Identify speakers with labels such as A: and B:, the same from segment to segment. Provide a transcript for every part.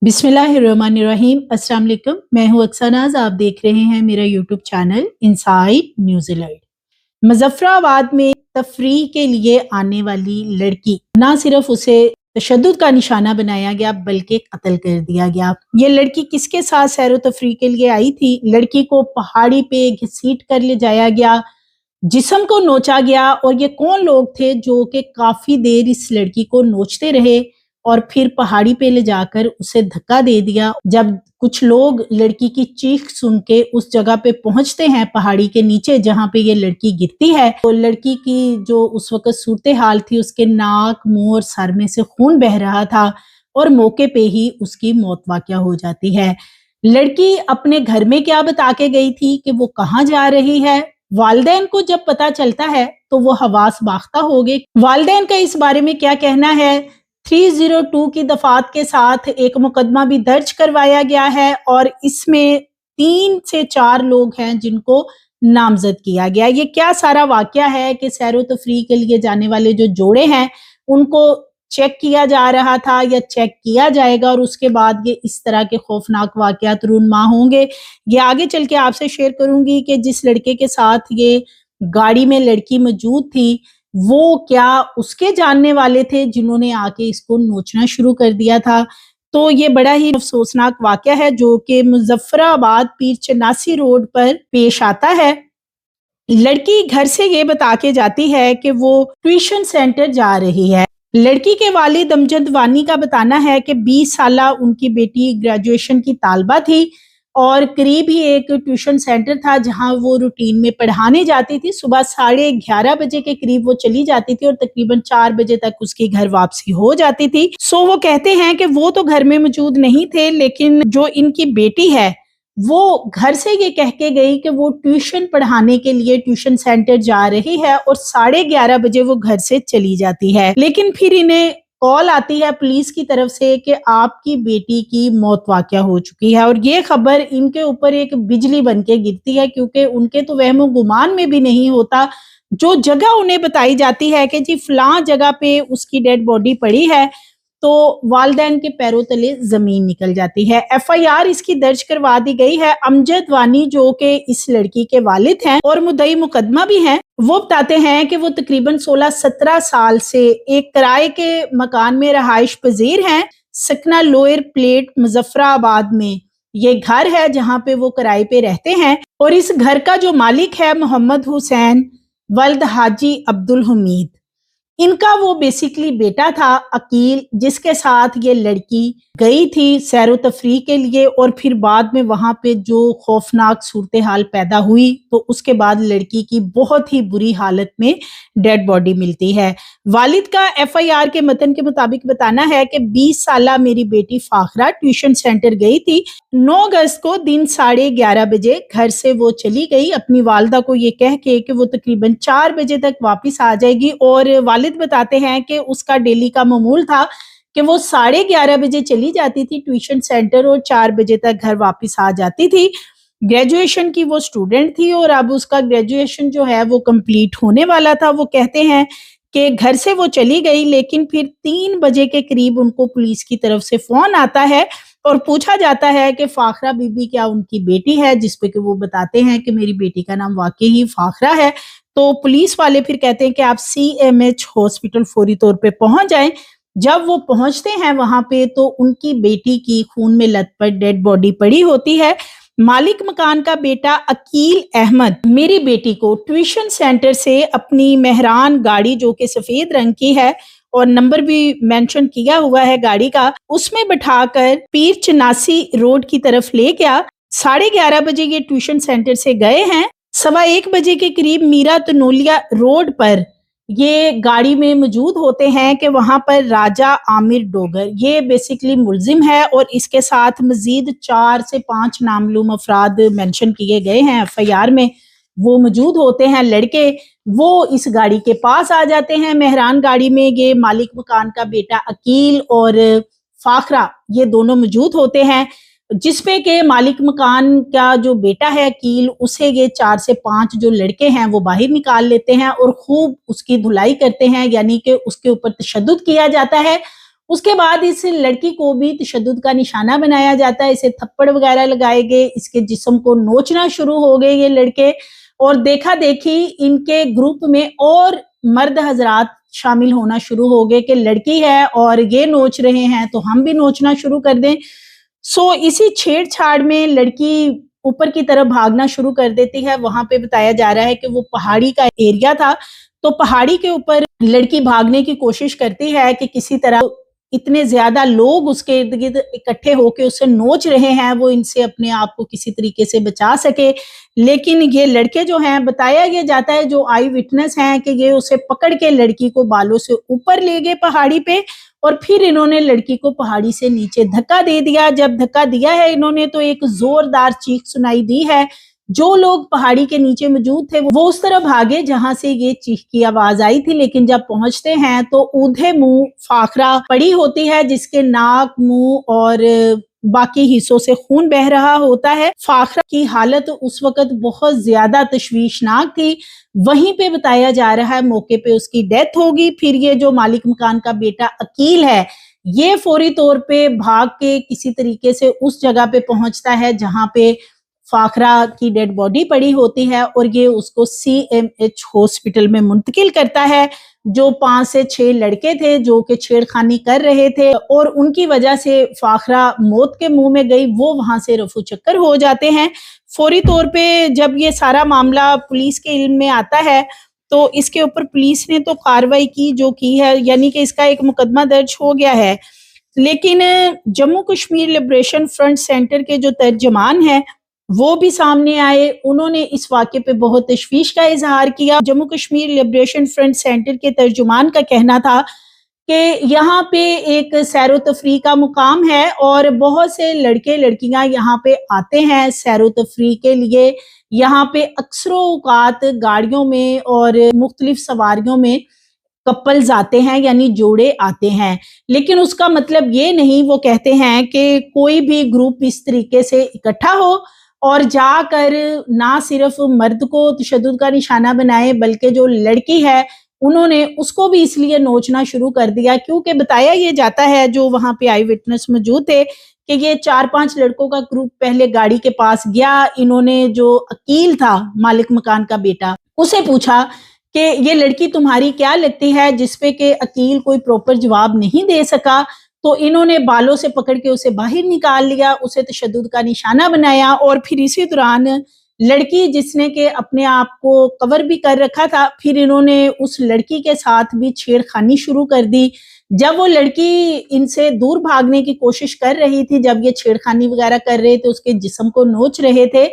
A: बिस्मिल्लाहिर्रहमानिर्रहीम। अस्सलाम वालेकुम। मैं हूँ अक्सानाज। आप देख रहे हैं मेरा YouTube channel inside New Zealand. Muzaffarabad में तफरीह के लिए आने वाली लड़की, ना सिर्फ उसे तशद्दुद का निशाना बनाया गया बल्कि कत्ल कर दिया गया। ये लड़की किसके साथ सैर तफरीह के लिए आई थी? लड़की को पहाड़ी पे घसीट कर ले जाया गया, जिस्म को नोचा गया। और ये कौन लोग थे जो कि काफी देर इस लड़की को नोचते रहे और फिर पहाड़ी पे ले जाकर उसे धक्का दे दिया। जब कुछ लोग लड़की की चीख सुन के उस जगह पे पहुंचते हैं पहाड़ी के नीचे जहां पे ये लड़की गिरती है, तो लड़की की जो उस वक्त सूरत हाल थी, उसके नाक, मुंह और सर में से खून बह रहा था और मौके पे ही उसकी मौत वाक़या हो जाती है। लड़की अपने घर में क्या बता के गई थी कि वो कहाँ जा रही है? वालिदैन को जब पता चलता है तो वो हवास बाख्ता हो गए। वालिदैन का इस बारे में क्या कहना है? 302 की दफात के साथ एक मुकदमा भी दर्ज करवाया गया है और इसमें 3 से 4 लोग हैं जिनको नामजद किया गया। ये क्या सारा वाकया है कि सैर तफरीह के लिए जाने वाले जो जोड़े हैं उनको चेक किया जा रहा था या चेक किया जाएगा और उसके बाद ये इस तरह के खौफनाक वाकयात रूनुमा होंगे। ये आगे चल के आपसे शेयर करूंगी कि जिस लड़के के साथ ये गाड़ी में लड़की मौजूद थी वो क्या उसके जानने वाले थे जिन्होंने आके इसको नोचना शुरू कर दिया था। तो ये बड़ा ही अफसोसनाक वाकया है जो कि मुजफ्फराबाद पीर चनासी रोड पर पेश आता है। लड़की घर से ये बता के जाती है कि वो ट्यूशन सेंटर जा रही है। लड़की के वालिद अमजद वानी का बताना है कि 20 साला उनकी बेटी ग्रेजुएशन की तालबा थी और करीब ही एक ट्यूशन सेंटर था जहां वो रूटीन में पढ़ाने जाती थी। सुबह 11:30 बजे के करीब वो चली जाती थी और तकरीबन 4 बजे तक उसकी घर वापसी हो जाती थी। सो वो कहते हैं कि वो तो घर में मौजूद नहीं थे, लेकिन जो इनकी बेटी है वो घर से ये कह के गई कि वो ट्यूशन पढ़ाने के लिए ट्यूशन सेंटर जा रही है और 11:30 बजे वो घर से चली जाती है। लेकिन फिर इन्हें कॉल आती है पुलिस की तरफ से कि आपकी बेटी की मौत वाक़या हो चुकी है और ये खबर इनके ऊपर एक बिजली बन के गिरती है, क्योंकि उनके तो वहमो गुमान में भी नहीं होता। जो जगह उन्हें बताई जाती है कि जी फलां जगह पे उसकी डेड बॉडी पड़ी है, तो वालिदैन के पैरों तले जमीन निकल जाती है। एफआईआर इसकी दर्ज करवा दी गई है। अमजद वानी जो कि इस लड़की के वालिद हैं और मुद्दई मुकदमा भी हैं, वो बताते हैं कि वो तकरीबन 16-17 साल से एक किराए के मकान में रहाइश पजीर हैं। सकना लोअर प्लेट मुजफ्फराबाद में ये घर है जहां पे वो किराए पे रहते हैं और इस घर का जो मालिक है मोहम्मद हुसैन वल्द हाजी अब्दुल हमीद। इनका वो बेसिकली बेटा था अकील, जिसके साथ ये लड़की गई थी सैर तफरीह के लिए और फिर बाद में वहां पे जो खौफनाक सूरत हाल पैदा हुई तो उसके बाद लड़की की बहुत ही बुरी हालत में डेड बॉडी मिलती है। वालिद का एफआईआर के मतन के मुताबिक बताना है कि 20 साला मेरी बेटी फाखरा ट्यूशन सेंटर गई थी। 9 अगस्त को दिन 11:30 बजे घर से वो चली गई अपनी वालदा को ये कह के कि वो तकरीबन 4 बजे तक वापस आ जाएगी। और वालिद बताते हैं कि उसका डेली का मामूल था कि वो 11:30 बजे चली जाती थी ट्यूशन सेंटर और 4 बजे तक घर वापस आ जाती थी। ग्रेजुएशन की वो स्टूडेंट थी और अब उसका ग्रेजुएशन जो है वो कंप्लीट होने वाला था। वो कहते हैं कि घर से वो चली गई, लेकिन फिर 3 बजे के करीब उनको पुलिस की तरफ से फोन आता है और पूछा जाता है कि फाखरा बीबी क्या उनकी बेटी है, जिसपे कि वो बताते हैं कि मेरी बेटी का नाम वाकई ही फाखरा है। तो पुलिस वाले फिर कहते हैं कि आप CMH हॉस्पिटल फौरी तौर पे पहुंच जाएं। जब वो पहुंचते हैं वहां पे तो उनकी बेटी की खून में लथपथ डेड बॉडी पड़ी होती है। मालिक मकान का बेटा अकील अहमद मेरी बेटी को ट्यूशन सेंटर से अपनी मेहरान गाड़ी जो कि सफेद रंग की है और नंबर भी मेंशन किया हुआ है गाड़ी का, उसमें बिठाकर पीर चनासी रोड की तरफ ले गया। 11:30 बजे ये ट्यूशन सेंटर से गए हैं। 1:15 बजे के करीब मीरा तनोलिया रोड पर ये गाड़ी में मौजूद होते हैं कि वहां पर राजा आमिर डोगर ये बेसिकली मुलजिम है और इसके साथ मजीद 4 से 5 नामलूम अफराद मेंशन किए गए हैं एफआईआर में। वो मौजूद होते हैं लड़के, वो इस गाड़ी के पास आ जाते हैं। मेहरान गाड़ी में ये मालिक मकान का बेटा अकील और फाखरा ये दोनों मौजूद होते हैं, जिसपे के मालिक मकान का जो बेटा है अकील, उसे ये 4 से 5 जो लड़के हैं वो बाहर निकाल लेते हैं और खूब उसकी धुलाई करते हैं, यानी कि उसके ऊपर तशद्दुद किया जाता है उसके बाद इस लड़की को भी तशद्दुद का निशाना बनाया जाता है, इसे थप्पड़ वगैरह लगाए गए, इसके जिस्म को नोचना शुरू हो गए ये लड़के, और देखा देखी इनके ग्रुप में और मर्द हजरात शामिल होना शुरू हो गए कि लड़की है और ये नोच रहे हैं तो हम भी नोचना शुरू कर दें। सो इसी छेड़छाड़ में लड़की ऊपर की तरफ भागना शुरू कर देती है। वहां पे बताया जा रहा है कि वो पहाड़ी का एरिया था, तो पहाड़ी के ऊपर लड़की भागने की कोशिश करती है कि किसी तरह, इतने ज्यादा लोग उसके इर्द गिर्द इकट्ठे होकर उसे नोच रहे हैं, वो इनसे अपने आप को किसी तरीके से बचा सके। लेकिन ये लड़के जो हैं, बताया ये जाता है जो आई विटनेस हैं कि ये उसे पकड़ के लड़की को बालों से ऊपर ले गए पहाड़ी पे, और फिर इन्होंने लड़की को पहाड़ी से नीचे धक्का दे दिया। जब धक्का दिया है इन्होंने तो एक जोरदार चीख सुनाई दी है। जो लोग पहाड़ी के नीचे मौजूद थे वो उस तरफ भागे जहां से ये चीख की आवाज आई थी, लेकिन जब पहुंचते हैं तो ऊधे मुंह फाखरा पड़ी होती है, जिसके नाक, मुंह और बाकी हिस्सों से खून बह रहा होता है। फाखरा की हालत उस वक्त बहुत ज्यादा तशवीशनाक थी। वहीं पे बताया जा रहा है मौके पे उसकी डेथ होगी। फिर ये जो मालिक मकान का बेटा अकील है, ये फौरी तौर पे भाग के किसी तरीके से उस जगह पे पहुंचता है जहां पे फाखरा की डेड बॉडी पड़ी होती है, और ये उसको CMH हॉस्पिटल में मुंतकिल करता है। जो 5 से 6 लड़के थे जो कि छेड़खानी कर रहे थे और उनकी वजह से फाखरा मौत के मुंह में गई, वो वहां से रफू चक्कर हो जाते हैं। फौरी तौर पे जब ये सारा मामला पुलिस के इल्म में आता है तो इसके ऊपर पुलिस ने तो कार्रवाई की जो की है, यानी कि इसका एक मुकदमा दर्ज हो गया है। लेकिन Jammu Kashmir liberation front centre के जो तर्जमान हैं वो भी सामने आए। उन्होंने इस वाक़े पे बहुत तशवीश का इजहार किया। Jammu Kashmir liberation front centre के तर्जुमान का कहना था कि यहाँ पे एक सैरो तफरी का मुकाम है और बहुत से लड़के लड़कियां यहाँ पे आते हैं सैरो तफरी के लिए। यहाँ पे अक्सरो औकात गाड़ियों में और मुख्तलिफ सवारियों में कपल्स आते हैं, यानी जोड़े आते हैं, लेकिन उसका मतलब ये नहीं, वो कहते हैं कि कोई भी ग्रुप इस तरीके से इकट्ठा हो और जाकर ना सिर्फ मर्द को तशद्दुद का निशाना बनाए, बल्कि जो लड़की है उन्होंने उसको भी इसलिए नोचना शुरू कर दिया क्योंकि बताया ये जाता है, जो वहां पे आई विटनेस मौजूद थे, कि ये 4-5 लड़कों का ग्रुप पहले गाड़ी के पास गया। इन्होंने जो अकील था मालिक मकान का बेटा, उसे पूछा कि ये लड़की तुम्हारी क्या लगती है, जिसपे कि अकील कोई प्रॉपर जवाब नहीं दे सका। तो इन्होंने बालों से पकड़ के उसे बाहर निकाल लिया, उसे तशद्दुद का निशाना बनाया, और फिर इसी दौरान लड़की जिसने के अपने आप को कवर भी कर रखा था, फिर इन्होंने उस लड़की के साथ भी छेड़खानी शुरू कर दी। जब वो लड़की इनसे दूर भागने की कोशिश कर रही थी, जब ये छेड़खानी वगैरह कर रहे थे, उसके जिस्म को नोच रहे थे,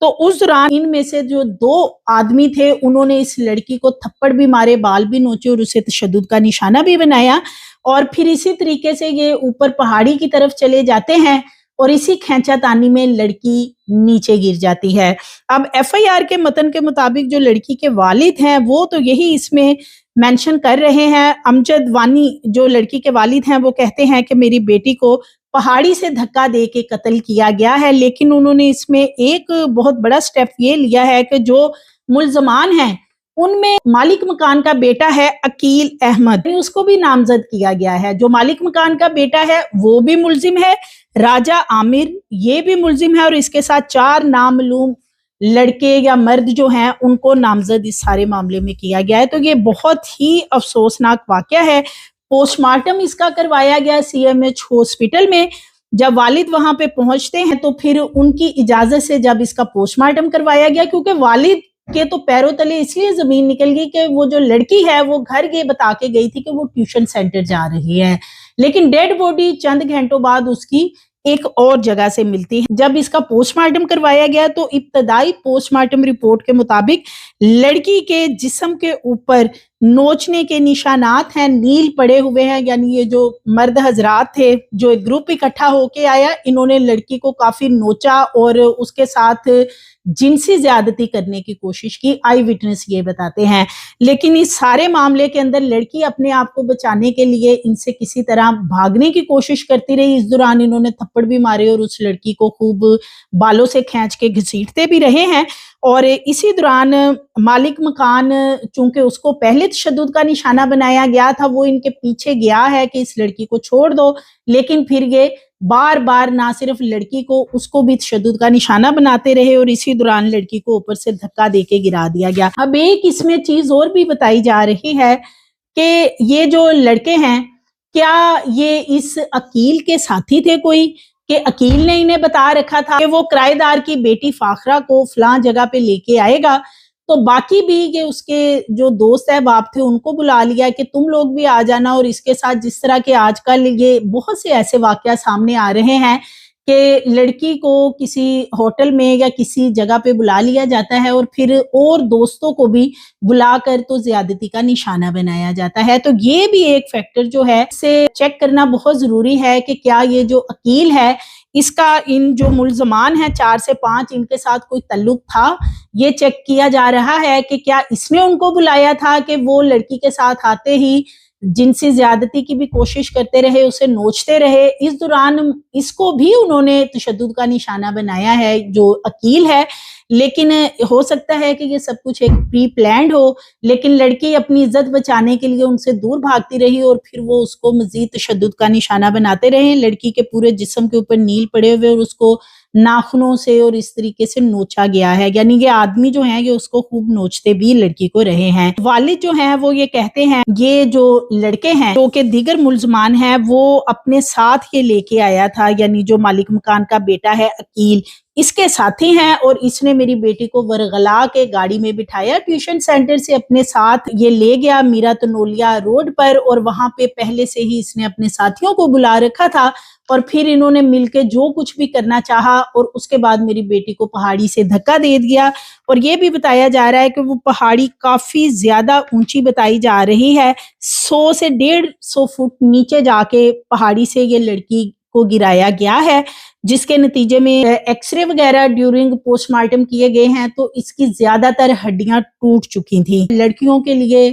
A: तो उस दौरान इनमें से जो 2 आदमी थे उन्होंने इस लड़की को थप्पड़ भी मारे, बाल भी नोचे और उसे तशद्दुद का निशाना भी बनाया। और फिर इसी तरीके से ये ऊपर पहाड़ी की तरफ चले जाते हैं और इसी खींचातानी में लड़की नीचे गिर जाती है। अब FIR के मतन के मुताबिक जो लड़की के वालिद हैं वो तो यही इसमें मेंशन कर रहे हैं। अमजद वानी जो लड़की के वालिद हैं वो कहते हैं कि मेरी बेटी को पहाड़ी से धक्का दे के कत्ल किया गया है, लेकिन उन्होंने इसमें एक बहुत बड़ा स्टेप ये लिया है कि जो मुल्जमान हैं उनमें मालिक मकान का बेटा है अकील अहमद, उसको भी नामजद किया गया है। जो मालिक मकान का बेटा है वो भी मुल्जिम है, राजा आमिर ये भी मुल्जिम है, और इसके साथ 4 नामालूम लड़के या मर्द जो हैं उनको नामजद इस सारे मामले में किया गया है। तो ये बहुत ही अफसोसनाक वाकया है। पोस्टमार्टम इसका करवाया गया CMH हॉस्पिटल में। जब वालिद वहां पे पहुंचते हैं तो फिर उनकी इजाजत से जब इसका पोस्टमार्टम करवाया गया, क्योंकि वालिद के तो पैरों तले इसलिए जमीन निकल गई कि वो जो लड़की है वो घर ये बता के गई थी कि वो ट्यूशन सेंटर जा रही है, लेकिन डेड बॉडी चंद घंटों बाद उसकी एक और जगह से मिलती है। जब इसका पोस्टमार्टम करवाया गया तो इब्तदाई पोस्टमार्टम रिपोर्ट के मुताबिक लड़की के जिस्म के ऊपर नोचने के निशानात हैं, नील पड़े हुए हैं, यानी ये जो मर्द हजरात थे जो एक ग्रुप इकट्ठा होके आया, इन्होंने लड़की को काफी नोचा और उसके साथ जिनसी ज्यादती करने की कोशिश की, आई विटनेस ये बताते हैं। लेकिन इस सारे मामले के अंदर लड़की अपने आप को बचाने के लिए इनसे किसी तरह भागने की कोशिश करती रही। इस दौरान इन्होंने थप्पड़ भी मारे और उस लड़की को खूब बालों से खींच के घसीटते भी रहे हैं। और इसी दौरान मालिक मकान चूंकि उसको पहले तशद्दुद का निशाना बनाया गया था, वो इनके पीछे गया है कि इस लड़की को छोड़ दो, लेकिन फिर ये बार बार ना सिर्फ लड़की को, उसको भी तशद्दुद का निशाना बनाते रहे और इसी दौरान लड़की को ऊपर से धक्का देके गिरा दिया गया। अब एक इसमें चीज और भी बताई जा रही है कि ये जो लड़के हैं, क्या ये इस अकील के साथी थे कोई, कि अकील ने इन्हें बता रखा था कि वो किराएदार की बेटी फाखरा को फलां जगह पे लेके आएगा, तो बाकी भी ये उसके जो दोस्त है बाप थे उनको बुला लिया कि तुम लोग भी आ जाना। और इसके साथ जिस तरह के आजकल ये बहुत से ऐसे वाकया सामने आ रहे हैं कि लड़की को किसी होटल में या किसी जगह पे बुला लिया जाता है और फिर और दोस्तों को भी बुलाकर तो ज्यादती का निशाना बनाया जाता है। तो ये भी एक फैक्टर जो है से चेक करना बहुत जरूरी है कि क्या ये जो अकील है, इसका इन जो मुल्जमान है 4 से 5, इनके साथ कोई ताल्लुक था। ये चेक किया जा रहा है कि क्या इसने उनको बुलाया था कि वो लड़की के साथ आते ही जिनसी ज्यादती की भी कोशिश करते रहे, उसे नोचते रहे। इस दौरान इसको भी उन्होंने तशद्दुद का निशाना बनाया है जो अकील है, लेकिन हो सकता है कि ये सब कुछ एक प्री प्लान्ड हो, लेकिन लड़की अपनी इज्जत बचाने के लिए उनसे दूर भागती रही और फिर वो उसको मजीद तशद्दुद का निशाना बनाते रहे। लड़की के पूरे जिस्म के ऊपर नील पड़े हुए और उसको नाखूनों से और इस तरीके से नोचा गया है, यानी ये आदमी जो है ये उसको खूब नोचते भी लड़की को रहे हैं। वालिद जो हैं वो ये कहते हैं ये जो लड़के हैं जो कि दीगर मुल्जमान हैं वो अपने साथ ये लेके आया था, यानी जो मालिक मकान का बेटा है अकील, इसके साथी हैं और इसने मेरी बेटी को वरगला के गाड़ी में बिठाया, ट्यूशन सेंटर से अपने साथ ये ले गया मीरा तनोलिया रोड पर, और वहां पे पहले से ही इसने अपने साथियों को बुला रखा था और फिर इन्होंने मिलके जो कुछ भी करना चाहा और उसके बाद मेरी बेटी को पहाड़ी से धक्का दे दिया। और ये भी बताया जा रहा है कि वो पहाड़ी काफी ज्यादा ऊंची बताई जा रही है, 100 से 150 फुट नीचे जाके पहाड़ी से ये लड़की को गिराया गया है, जिसके नतीजे में एक्सरे वगैरह ड्यूरिंग पोस्टमार्टम किए गए हैं तो इसकी ज्यादातर हड्डियां टूट चुकी थी। लड़कियों के लिए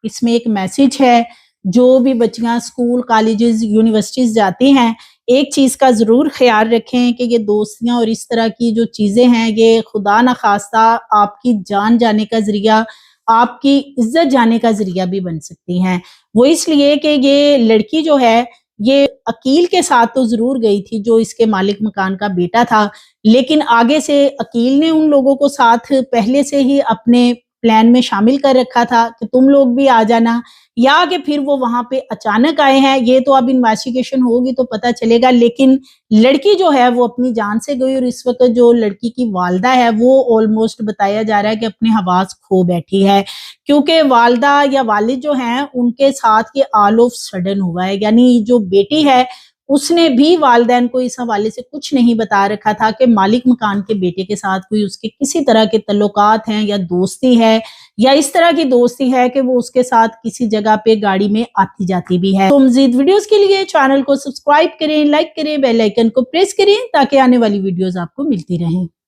A: इसमें एक मैसेज है, जो भी बच्चियां स्कूल कॉलेजेस यूनिवर्सिटीज जाती हैं, एक चीज का जरूर ख्याल रखें कि ये दोस्तियां और इस तरह की जो चीजें हैं ये खुदा न खास्ता आपकी जान जाने का जरिया, आपकी इज्जत जाने का जरिया भी बन सकती हैं। वो इसलिए कि ये लड़की जो है ये अकील के साथ तो जरूर गई थी जो इसके मालिक मकान का बेटा था, लेकिन आगे से अकील ने उन लोगों को साथ पहले से ही अपने प्लान में शामिल कर रखा था कि तुम लोग भी आ जाना, या कि फिर वो वहां पे अचानक आए हैं, ये तो अब इन्वेस्टिगेशन होगी तो पता चलेगा। लेकिन लड़की जो है वो अपनी जान से गई और इस वक्त जो लड़की की वालदा है वो ऑलमोस्ट बताया जा रहा है कि अपने हवास खो बैठी है, क्योंकि वालदा या वालिद जो हैं उनके साथ ये ऑल ऑफ सडन हुआ है, यानी जो बेटी है उसने भी वालिदैन को इस हवाले से कुछ नहीं बता रखा था कि मालिक मकान के बेटे के साथ कोई उसके किसी तरह के तल्लुकात हैं या दोस्ती है, या इस तरह की दोस्ती है कि वो उसके साथ किसी जगह पे गाड़ी में आती जाती भी है। तो मजीद वीडियोस के लिए चैनल को सब्सक्राइब करें, लाइक करें, बेल आइकन को प्रेस करें ताकि आने वाली वीडियोस आपको मिलती रहें।